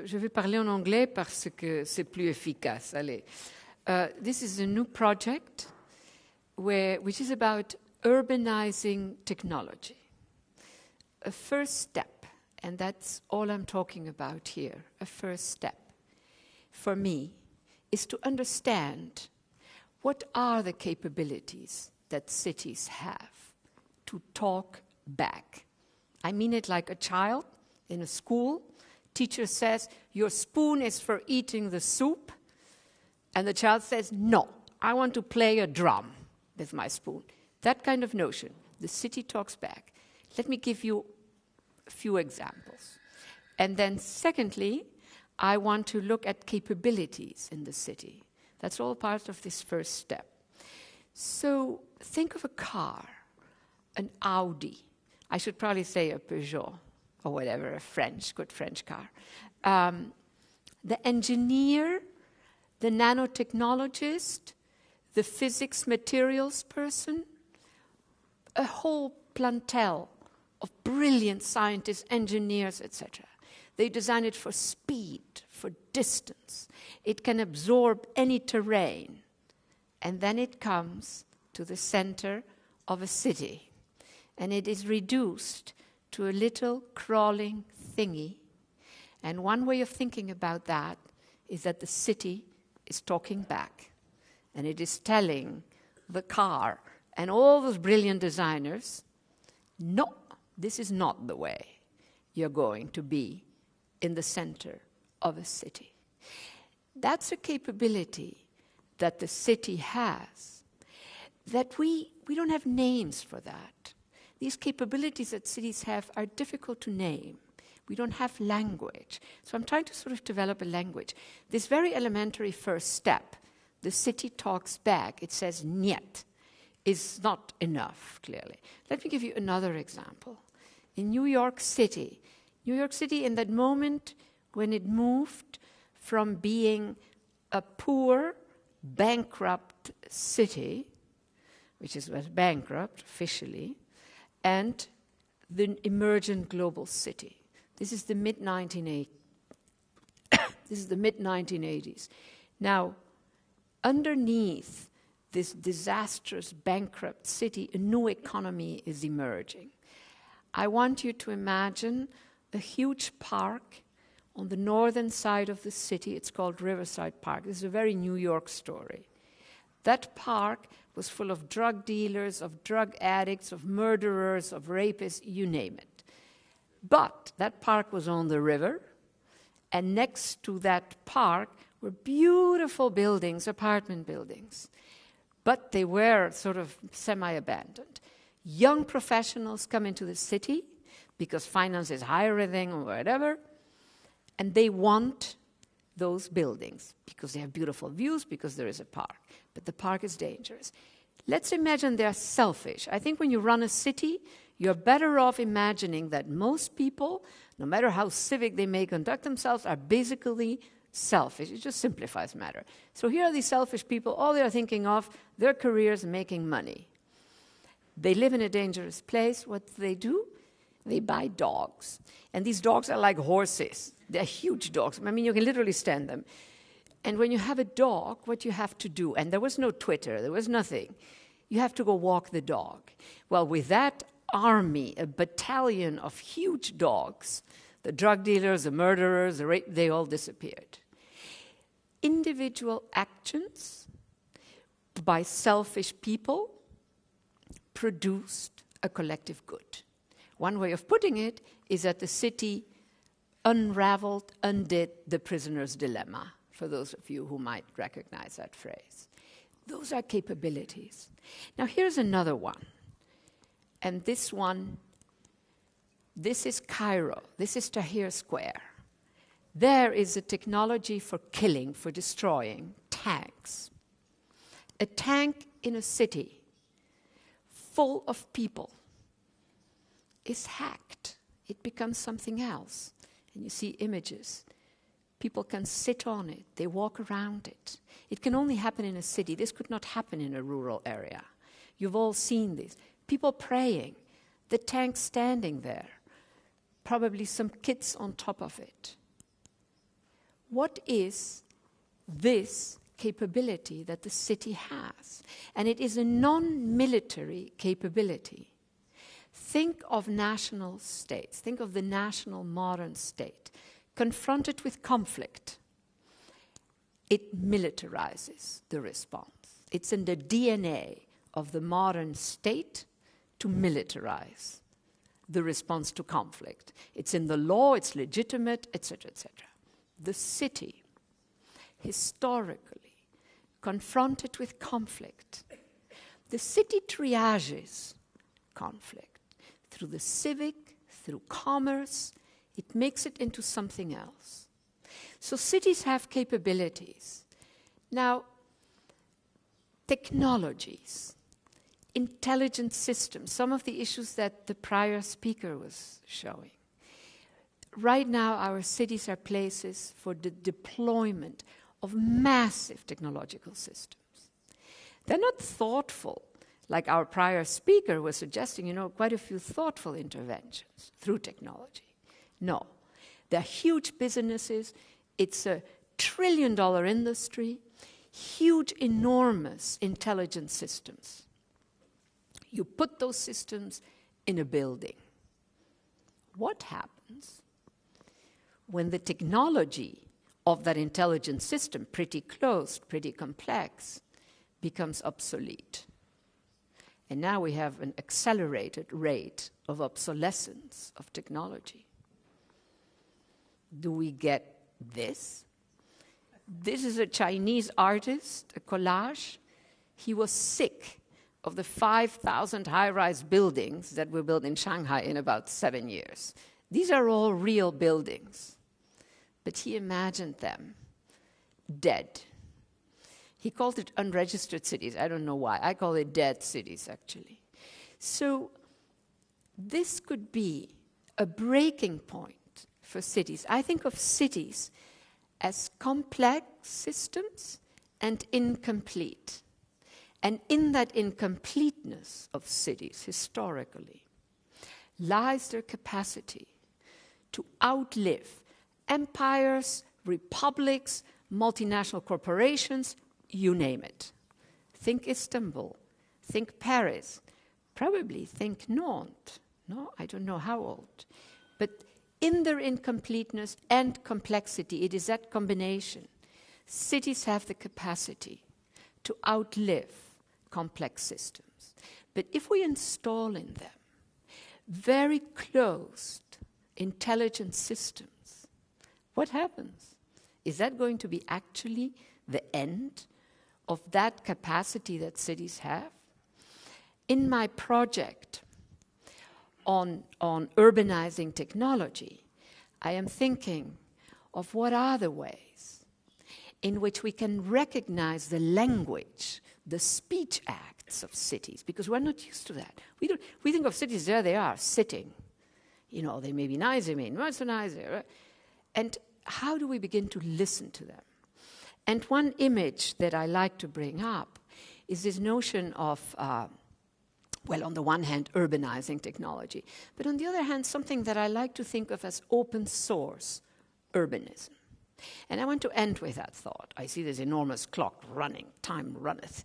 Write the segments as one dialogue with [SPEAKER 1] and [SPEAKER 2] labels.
[SPEAKER 1] Je vais parler en anglais parce que c'est plus efficace. Allez. This is a new project which is about urbanizing technology. A first step, and that's all I'm talking about here, a first step, for me, is to understand what are the capabilities that cities have to talk back. I mean it like a child in a school. Teacher says, your spoon is for eating the soup. And the child says, no, I want to play a drum with my spoon. That kind of notion. The city talks back. Let me give you a few examples. And then secondly, I want to look at capabilities in the city. That's all part of this first step. So think of a car, an Audi. I should probably say a Peugeot or whatever, a good French car. The engineer, the nanotechnologist, the physics materials person, a whole plantel of brilliant scientists, engineers, etc. They design it for speed, for distance. It can absorb any terrain. And then it comes to the center of a city. And it is reduced to a little crawling thingy. And one way of thinking about that is that the city is talking back. And it is telling the car and all those brilliant designers, no, this is not the way you're going to be in the center of a city. That's a capability that the city has, that we don't have names for that. These capabilities that cities have are difficult to name. We don't have language. So I'm trying to sort of develop a language. This very elementary first step, the city talks back, it says niet, is not enough, clearly. Let me give you another example. In New York City in that moment when it moved from being a poor, bankrupt city, which was bankrupt officially, and the emergent global city. This is the mid-1980s. This is the mid-1980s. Now, underneath this disastrous, bankrupt city, a new economy is emerging. I want you to imagine a huge park on the northern side of the city. It's called Riverside Park. This is a very New York story. That park was full of drug dealers, of drug addicts, of murderers, of rapists, you name it. But that park was on the river, and next to that park were beautiful buildings, apartment buildings. But they were sort of semi-abandoned. Young professionals come into the city because finance is hiring or whatever, and they want those buildings because they have beautiful views, because there is a park. But the park is dangerous. Let's imagine they're selfish. I think when you run a city, you're better off imagining that most people, no matter how civic they may conduct themselves, are basically selfish. It just simplifies the matter. So here are these selfish people. All they're thinking of, their careers and making money. They live in a dangerous place. What do? They buy dogs. And these dogs are like horses. They're huge dogs. I mean, you can literally stand them. And when you have a dog, what you have to do, and there was no Twitter, there was nothing, you have to go walk the dog. Well, with that army, a battalion of huge dogs, the drug dealers, the murderers, they all disappeared. Individual actions by selfish people produced a collective good. One way of putting it is that the city undid the prisoner's dilemma, for those of you who might recognize that phrase. Those are capabilities. Now here's another one. And this is Cairo. This is Tahrir Square. There is a technology for killing, for destroying, tanks. A tank in a city full of people is hacked. It becomes something else. And you see images. People can sit on it. They walk around it. It can only happen in a city. This could not happen in a rural area. You've all seen this. People praying, the tank standing there, probably some kids on top of it. What is this capability that the city has? And it is a non-military capability. Think of national states. Think of the national modern state. Confronted with conflict, it militarizes the response. It's in the DNA of the modern state to militarize the response to conflict. It's in the law, it's legitimate, etc., etc. The city, historically, confronted with conflict, the city triages conflict through the civic, through commerce. It makes it into something else. So cities have capabilities. Now, technologies, intelligent systems, some of the issues that the prior speaker was showing. Right now, our cities are places for the deployment of massive technological systems. They're not thoughtful, like our prior speaker was suggesting, quite a few thoughtful interventions through technology. No, they're huge businesses. It's a $1 trillion industry, huge, enormous intelligent systems. You put those systems in a building. What happens when the technology of that intelligent system, pretty closed, pretty complex, becomes obsolete? And now we have an accelerated rate of obsolescence of technology. Do we get this? This is a Chinese artist, a collage. He was sick of the 5,000 high-rise buildings that were built in Shanghai in about 7 years. These are all real buildings. But he imagined them dead. He called it unregistered cities. I don't know why. I call it dead cities, actually. So this could be a breaking point for cities. I think of cities as complex systems and incomplete. And in that incompleteness of cities, historically, lies their capacity to outlive empires, republics, multinational corporations, you name it. Think Istanbul, think Paris, probably think Nantes. No, I don't know how old. But in their incompleteness and complexity, it is that combination. Cities have the capacity to outlive complex systems. But if we install in them very closed, intelligent systems, what happens? Is that going to be actually the end of that capacity that cities have? In my project on urbanizing technology, I am thinking of what are the ways in which we can recognize the language, the speech acts of cities, because we're not used to that. We think of cities, there they are, sitting. They may be nice, they may not so nice. Right? And how do we begin to listen to them? And one image that I like to bring up is this notion of on the one hand, urbanizing technology, but on the other hand, something that I like to think of as open source urbanism. And I want to end with that thought. I see this enormous clock running, time runneth.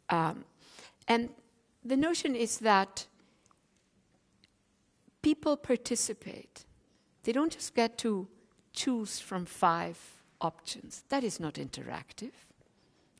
[SPEAKER 1] And the notion is that people participate. They don't just get to choose from 5 options. That is not interactive.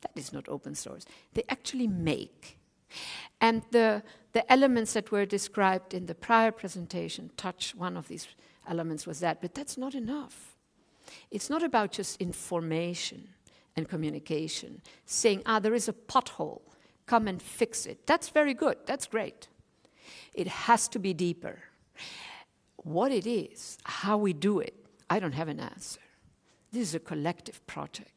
[SPEAKER 1] That is not open source. They actually make. And the elements that were described in the prior presentation touch one of these elements was that, but that's not enough. It's not about just information and communication, saying, there is a pothole, come and fix it. That's very good, that's great. It has to be deeper. What it is, how we do it, I don't have an answer. This is a collective project.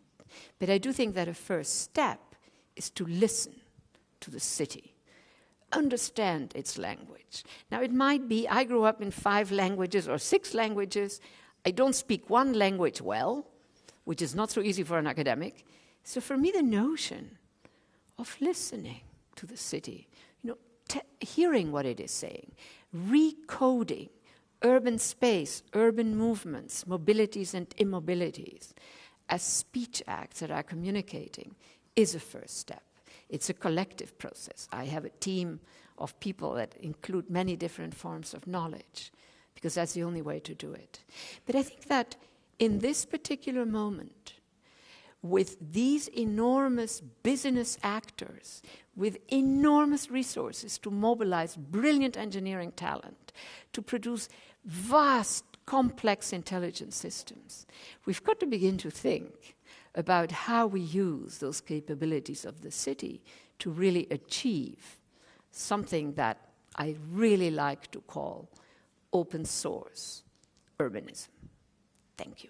[SPEAKER 1] But I do think that a first step is to listen to the city, understand its language. Now, it might be I grew up in 5 languages or 6 languages. I don't speak one language well, which is not so easy for an academic. So for me, the notion of listening to the city, hearing what it is saying, recoding urban space, urban movements, mobilities and immobilities as speech acts that are communicating is a first step. It's a collective process. I have a team of people that include many different forms of knowledge, because that's the only way to do it. But I think that in this particular moment, with these enormous business actors, with enormous resources to mobilize brilliant engineering talent, to produce vast, complex intelligence systems, we've got to begin to think about how we use those capabilities of the city to really achieve something that I really like to call open source urbanism. Thank you.